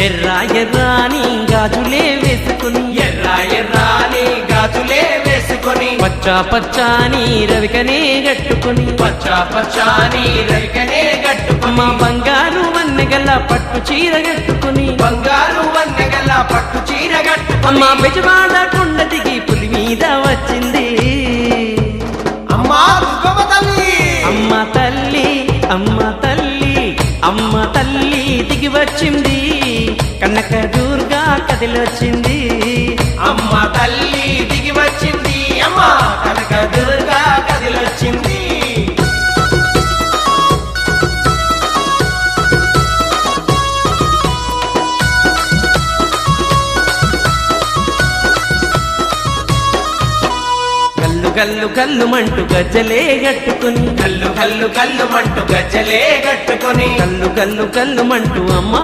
ఎర్ర ఎర్రాని గాజులే వేసుకుని ఎర్ర ఎర్రాని గాజులే వేసుకొని పచ్చ పచ్చాని రవికనే గట్టుకుని పచ్చ పచ్చాని రవికనే గట్టుకుని మా బంగారు వన్నెగల పట్టు చీర గట్టుకుని బంగారు వన్నెగల పట్టు చీర గట్టుకుని అమ్మ బెజవాడ కొండ దిగి పులి మీద వచ్చింది అమ్మా దుర్గమ్మ తల్లి అమ్మ తల్లి అమ్మ తల్లి అమ్మ తల్లి దిగి వచ్చింది కనక దుర్గా కదిలొచ్చింది అమ్మ తల్లి దిగి వచ్చింది అమ్మ కనక దుర్గా కదిలొచ్చింది కల్లు కల్లు కల్లు మంటూ గజ్జలే గట్టుకుని కల్లు కల్లు కల్లు మంటూ గజ్జలే కట్టుకొని కల్లు కల్లు కల్లు మంటూ అమ్మ